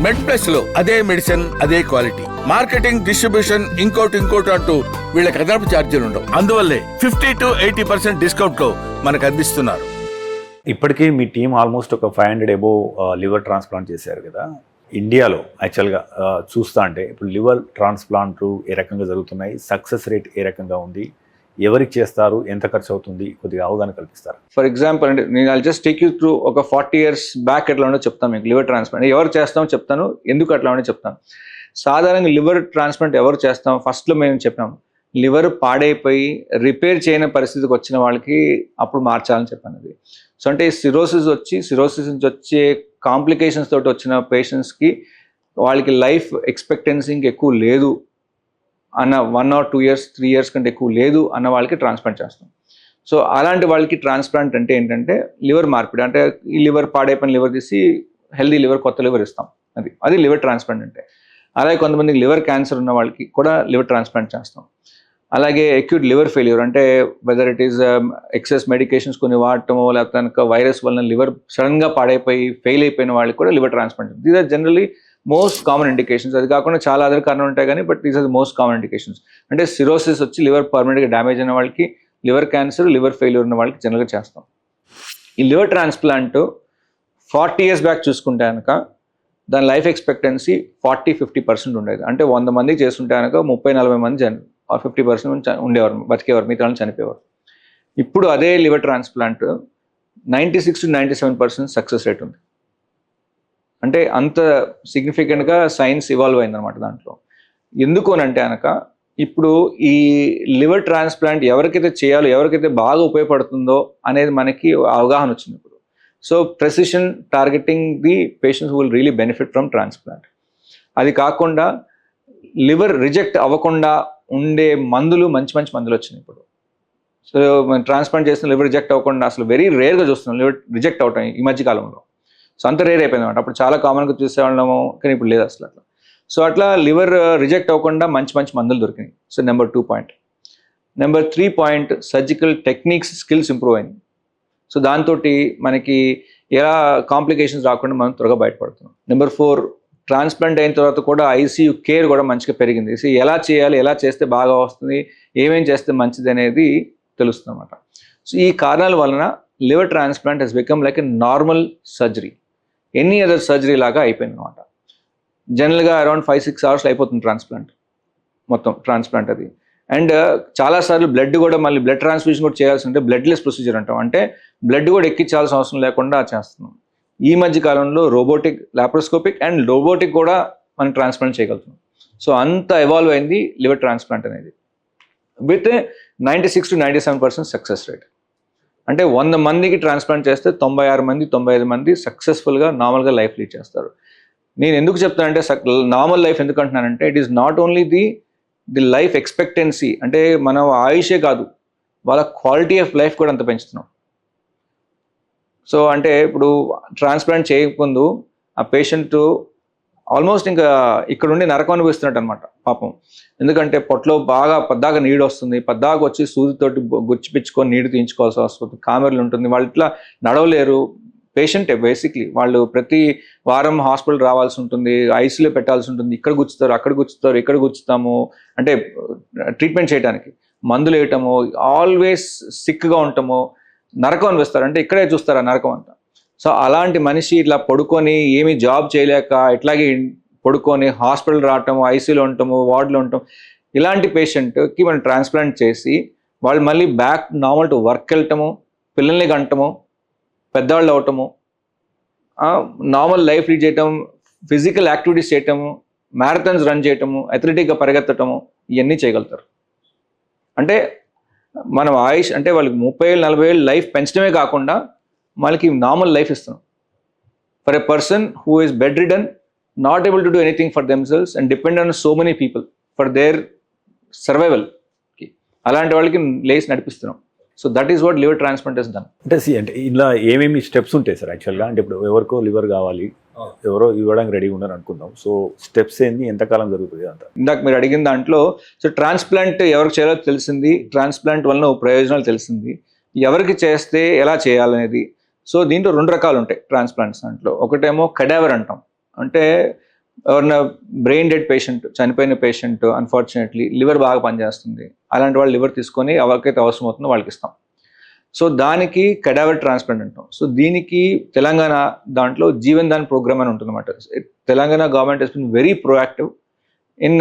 మెడ్ plus లో అదే medicine అదే క్వాలిటీ, మార్కెటింగ్ డిస్ట్రిబ్యూషన్ ఇంకోటి అంటూ వీళ్ళకి అదనపు ఛార్జీలు ఉండవు. అందువల్లే 50 to 80% డిస్కౌంట్ లో మనకు అందిస్తున్నారు. ఇప్పటికీ మీ టీం ఆల్మోస్ట్ ఒక 500 అబోవ్ లివర్ ట్రాన్స్ప్లాంట్ చేశారు కదా. ఇండియాలో యాక్చువల్గా చూస్తా అంటే ఇప్పుడు లివర్ ట్రాన్స్ప్లాంట్లు ఏ రకంగా జరుగుతున్నాయి, సక్సెస్ రేట్ ఏ రకంగా ఉంది, ఎవరికి చేస్తారు, ఎంత ఖర్చు అవుతుంది, కొద్దిగా అవగాహన కల్పిస్తారు. ఫర్ ఎగ్జాంపుల్ అంటే నేను I'll just take you through ఒక 40 years బ్యాక్ ఎట్లా ఉండో చెప్తాను మీకు. లివర్ ట్రాన్స్ప్లాంట్ ఎవరు చేస్తామో చెప్తాను, ఎందుకు అట్లా ఉండో చెప్తాను. సాధారణంగా లివర్ ట్రాన్స్ప్లాంట్ ఎవరు చేస్తాం, ఫస్ట్లో మేము చెప్పాము లివర్ పాడైపోయి రిపేర్ చేయని పరిస్థితికి వచ్చిన వాళ్ళకి అప్పుడు మార్చాలని చెప్పాను. అది సో అంటే సిరోసిస్ నుంచి వచ్చే కాంప్లికేషన్స్ తోటి వచ్చిన పేషెంట్స్కి వాళ్ళకి లైఫ్ ఎక్స్పెక్టెన్సీ ఎక్కువ లేదు అన్న 1 or 2 years 3 years కంటే ఎక్కువ లేదు అన్న వాళ్ళకి ట్రాన్స్ప్లాంట్ చేస్తాం. సో అలాంటి వాళ్ళకి ట్రాన్స్ప్లాంట్ అంటే ఏంటంటే లివర్ మార్పిడి, అంటే ఈ లివర్ పాడైపోయిన లివర్ తీసి హెల్దీ లివర్, కొత్త లివర్ ఇస్తాం. అది లివర్ ట్రాన్స్ప్లాంట్ అంటే. అలాగే కొంతమందికి లివర్ క్యాన్సర్ ఉన్న వాళ్ళకి కూడా లివర్ ట్రాన్స్ప్లాంట్ చేస్తాం. అలాగే అక్యూట్ లివర్ ఫెయిల్యూర్ అంటే whether it is excess medications కొన్ని వాడటమో లేకపోతే కనుక వైరస్ వలన లివర్ సడన్గా పాడైపోయి ఫెయిల్ అయిపోయిన వాళ్ళకి కూడా liver transplant. These are generally most common indications. అది కాకుండా చాలా అదర్ కారణాలు ఉంటాయి కానీ but these are the most common indications. అంటే సిరోసిస్ వచ్చి లివర్ పర్మనెంట్గా డ్యామేజ్ అయిన వాళ్ళకి, లివర్ క్యాన్సర్, లివర్ ఫెయిల్యూర్ ఉన్న వాళ్ళకి జనరల్గా చేస్తాం. ఈ లివర్ ట్రాన్స్ప్లాంట్ 40 years బ్యాక్ చూసుకుంటే కనుక దాని లైఫ్ ఎక్స్పెక్టెన్సీ 40-50% ఉండేది. అంటే 100 మందికి చేస్తుంటే కనుక 30-40 మంది 50% ఉండేవారు, బతికేవారు, మిగతా వాళ్ళు చనిపోయేవారు. ఇప్పుడు అదే లివర్ ట్రాన్స్ప్లాంట్ 96-97% సక్సెస్ రేట్ ఉంది. అంటే అంత సిగ్నిఫికెంట్గా సైన్స్ ఇవాల్వ్ అయిందనమాట దాంట్లో. ఎందుకు అని అంటే కనుక ఇప్పుడు ఈ లివర్ ట్రాన్స్ప్లాంట్ ఎవరికైతే చేయాలో, ఎవరికైతే బాగా ఉపయోగపడుతుందో అనేది మనకి అవగాహన వచ్చింది ఇప్పుడు. So precision targeting the patients will really benefit from transplant. అది కాకుండా లివర్ రిజెక్ట్ అవ్వకుండా ఉండే మందులు, మంచి మందులు వచ్చినాయి ఇప్పుడు. సో మనం ట్రాన్స్ప్లాంట్ చేసిన లివర్ రిజెక్ట్ అవ్వకుండా అసలు వెరీ రేర్గా చూస్తున్నాం లివర్ రిజెక్ట్ అవటం ఈ మధ్య కాలంలో. సో అంత రేర్ అయిపోయింది అనమాట. అప్పుడు చాలా కామన్గా చూసేవాళ్ళము కానీ ఇప్పుడు లేదు అసలు అట్లా. సో అట్లా లివర్ రిజెక్ట్ అవ్వకుండా మంచి మందులు దొరికినాయి. So number 2 point. Number 3 point, surgical techniques skills improve అయింది. సో దాంతో మనకి ఎలా కాంప్లికేషన్స్ రాకుండా మనం త్వరగా బయటపడుతున్నాం. నెంబర్ 4, ట్రాన్స్ప్లాంట్ అయిన తర్వాత కూడా ఐసీయూ కేర్ కూడా మంచిగా పెరిగింది. సో ఎలా చేయాలి, ఎలా చేస్తే బాగా వస్తుంది, ఏమేం చేస్తే మంచిది అనేది తెలుస్తుంది అన్నమాట. సో ఈ కారణాల వలన liver transplant has become like a normal surgery, any other surgery లాగా అయిపోయింది అనమాట. జనరల్గా అరౌండ్ 5-6 hours అయిపోతుంది మొత్తం ట్రాన్స్ప్లాంట్ అది. అండ్ చాలాసార్లు బ్లడ్ కూడా మళ్ళీ బ్లడ్ ట్రాన్స్ఫ్యూషన్ కూడా చేయాల్సి ఉంటే బ్లడ్లెస్ ప్రొసీజర్ అంటాం, అంటే బ్లడ్ కూడా ఎక్కించాల్సిన అవసరం లేకుండా చేస్తున్నాం. ఈ మధ్య కాలంలో రోబోటిక్, లాప్రోస్కోపిక్ అండ్ రోబోటిక్ కూడా మనం ట్రాన్స్ప్లాంట్ చేయగలుగుతున్నాం. సో అంత ఎవాల్వ్ అయింది లివర్ ట్రాన్స్ప్లాంట్ అనేది విత్ 96-97% సక్సెస్ రేట్. అంటే 100 మందికి ట్రాన్స్ప్లాంట్ చేస్తే 96 మంది 95 మంది సక్సెస్ఫుల్గా నార్మల్గా లైఫ్ లీడ్ చేస్తారు. నేను ఎందుకు చెప్తానంటే నార్మల్ లైఫ్ ఎందుకు అంటున్నానంటే it is not only the life expectancy, అంటే మనం ఆయుషే కాదు వాళ్ళ క్వాలిటీ ఆఫ్ లైఫ్ కూడా అంత పెంచుతున్నాం. సో అంటే ఇప్పుడు ట్రాన్స్ప్లాంట్ చేయకముందు ఆ పేషెంట్ ఆల్మోస్ట్ ఇంకా ఇక్కడ ఉండి నరకం అనుభవిస్తున్నట్టు అనమాట పాపం. ఎందుకంటే పొట్టలో బాగా పద్దాక నీడు వస్తుంది, పద్దాక వచ్చి సూదితోటి గుచ్చిపించుకొని నీడు తీయించుకోవాల్సి వస్తుంది, కామెర్లు ఉంటుంది, వాళ్ళు ఇట్లా నడవలేరు. పేషెంటే బేసిక్లీ వాళ్ళు ప్రతి వారం హాస్పిటల్ రావాల్సి ఉంటుంది, ఐసీలో పెట్టాల్సి ఉంటుంది, ఇక్కడ గుచ్చుతారు, అక్కడ గుచ్చుతారు, ఇక్కడ గుచ్చుతాము, అంటే ట్రీట్మెంట్ చేయడానికి మందులు వేయటము, ఆల్వేస్ సిక్గా ఉంటాము, నరకం అనిపిస్తారు, అంటే ఇక్కడే చూస్తారు ఆ నరకం అంతా. సో అలాంటి మనిషి ఇట్లా పడుకొని ఏమీ జాబ్ చేయలేక ఇట్లాగే పడుకొని హాస్పిటల్ రావటము, ఐసీలో ఉండటము, వార్డులో ఉండటం, ఇలాంటి పేషెంట్కి మనం ట్రాన్స్ప్లాంట్ చేసి వాళ్ళు మళ్ళీ బ్యాక్ నార్మల్ టు వర్క్ వెళ్ళటము, పిల్లల్ని గంటము, పెద్దవాళ్ళు అవటము, నార్మల్ లైఫ్ లీడ్ చేయటం, ఫిజికల్ యాక్టివిటీస్ చేయటము, మ్యారథాన్స్ రన్ చేయటము, అథ్లెటిక్గా పరిగెత్తటము, ఇవన్నీ చేయగలుగుతారు. అంటే మనం ఆయుష్ అంటే వాళ్ళకి 30-40 ఏళ్ళు లైఫ్ పెంచడమే కాకుండా వాళ్ళకి నార్మల్ లైఫ్ ఇస్తున్నాం. For a person who is bedridden, not able to do anything for themselves and depend on so many people for their సర్వైవల్కి, అలాంటి వాళ్ళకి లేసి నడిపిస్తున్నాం. So that is what liver transplant is done. అంటే ఇలా ఏమేమి steps ఉంటాయి sir యాక్చువల్గా? అంటే ఇప్పుడు ఎవరికో లివర్ కావాలి, ఎవరో ఇవ్వడానికి రెడీ ఉన్నారు అనుకుందాం. సో స్టెప్స్ ఏంది, ఎంతకాలం జరుగుతుంది అంత? ఇందాక మీరు అడిగిన దాంట్లో సో ట్రాన్స్ప్లాంట్ ఎవరికి చేయాలో తెలిసింది, ట్రాన్స్ప్లాంట్ వలన ప్రయోజనాలు తెలిసింది, ఎవరికి చేస్తే ఎలా చేయాలనేది. సో దీంట్లో 2 రకాలు ఉంటాయి ట్రాన్స్ప్లాంట్స్ దాంట్లో. ఒకటేమో కడావర్ అంటాం, అంటే ఎవరైనా బ్రెయిన్ డెడ్ పేషెంట్, చనిపోయిన పేషెంట్, అన్ఫార్చునేట్లీ లివర్ బాగా పనిచేస్తుంది, అలాంటి వాళ్ళు లివర్ తీసుకొని ఎవరికైతే అవసరం అవుతుందో వాళ్ళకి ఇస్తాం. సో దానికి కెడావర్ ట్రాన్స్ప్లాంట్ అంటాం. సో దీనికి తెలంగాణ దాంట్లో జీవన్ దాన్ ప్రోగ్రామ్ అని ఉంటుందన్నమాట. Telangana government has been very proactive in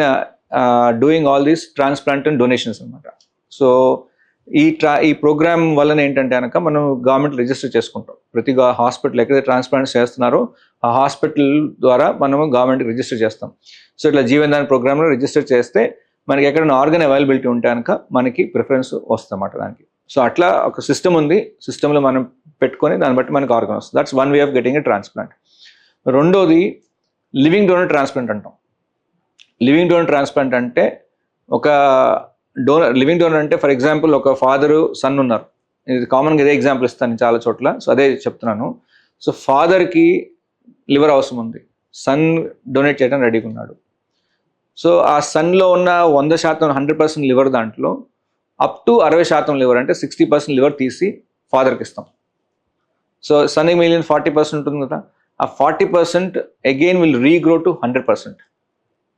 doing all these transplant and donations అనమాట. సో ఈ ప్రోగ్రామ్ వలన ఏంటంటే కనుక మనం గవర్నమెంట్ రిజిస్టర్ చేసుకుంటాం. ప్రతి హాస్పిటల్ ఎక్కడైతే ట్రాన్స్ప్లాంట్స్ చేస్తున్నారో ఆ హాస్పిటల్ ద్వారా మనము గవర్నమెంట్కి రిజిస్టర్ చేస్తాం. సో ఇట్లా జీవన్ దాన్ ప్రోగ్రామ్లో రిజిస్టర్ చేస్తే మనకి ఎక్కడైనా ఆర్గన్ అవైలబిలిటీ ఉంటే కనుక మనకి ప్రిఫరెన్స్ వస్తుంది అన్నమాట దానికి. సో అట్లా ఒక సిస్టమ్ ఉంది, సిస్టంలో మనం పెట్టుకొని దాన్ని బట్టి మనకి ఆర్గన్ వస్తుంది. That's one way of getting a transplant. రెండోది లివింగ్ డోనర్ ట్రాన్స్ప్లాంట్ అంటాం. లివింగ్ డోనర్ ట్రాన్స్ప్లాంట్ అంటే ఒక లివింగ్ డోనర్ అంటే ఫర్ ఎగ్జాంపుల్ ఒక ఫాదరు సన్ ఉన్నారు, ఇది కామన్గా ఇదే ఎగ్జాంపుల్ ఇస్తాను చాలా చోట్ల, సో అదే చెప్తున్నాను. సో ఫాదర్కి లివర్ అవసరం ఉంది, సన్ డొనేట్ చేయడం రెడీగా ఉన్నాడు. సో ఆ సన్లో ఉన్న 100% 100% లివర్ దాంట్లో అప్ టు 60% లివర్ అంటే 60% లివర్ తీసి ఫాదర్కి ఇస్తాం. సో సన్కి మిగిలిన 40% ఉంటుంది కదా, ఆ 40% again will regrow to 100%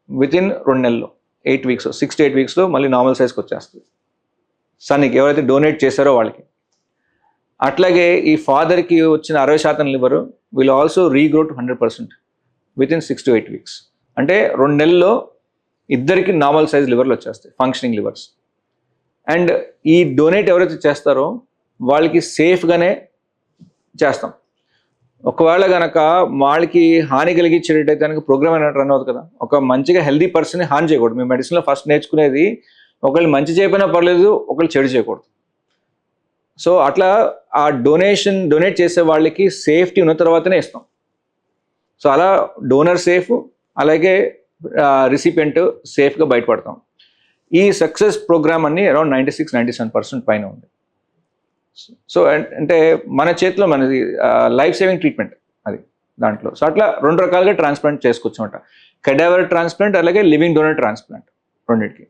within 2 నెలల్లో, 8 weeks, 6 to 8 weeksలో మళ్ళీ నార్మల్ సైజ్కి వచ్చేస్తుంది సన్కి, ఎవరైతే డొనేట్ చేశారో వాళ్ళకి. అట్లాగే ఈ ఫాదర్కి వచ్చిన 60% liver will also regrow to 100% within 6 to 8 weeks. అంటే 2 నెలల్లో ఇద్దరికి నార్మల్ సైజ్ లివర్లు వచ్చేస్తాయి, ఫంక్షనింగ్ లివర్స్. అండ్ ఈ డొనేట్ ఎవరైతే చేస్తారో వాళ్ళకి సేఫ్గానే చేస్తాం. ఒకవేళ కనుక వాళ్ళకి హాని కలిగించేటట్టయితే కనుక ప్రోగ్రామ్ అనేది రన్ అవుతుంది కదా. ఒక మంచిగా హెల్దీ పర్సన్ని హాని చేయకూడదు. మేము మెడిసిన్లో ఫస్ట్ నేర్చుకునేది ఒకళ్ళు మంచి చేయకపోయినా పర్లేదు, ఒకళ్ళు చెడు చేయకూడదు. సో అట్లా ఆ డొనేట్ చేసే వాళ్ళకి సేఫ్టీ ఉన్న తర్వాతనే ఇస్తాం. సో అలా డోనర్ సేఫ్, అలాగే రిసిపియంట్ సేఫ్గా బయటపడతాం. ఈ సక్సెస్ ప్రోగ్రామ్ అన్ని అరౌండ్ 96-97% పైన ఉంది. సో అంటే మన చేతిలో మనది లైఫ్ సేవింగ్ ట్రీట్మెంట్ అది దాంట్లో. సో అట్లా 2 రకాలుగా ట్రాన్స్ప్లాంట్ చేసుకోవచ్చు అనమాట. కెడావర్ ట్రాన్స్ప్లాంట్ అలాగే లివింగ్ డోనర్ ట్రాన్స్ప్లాంట్ రెండింటికి.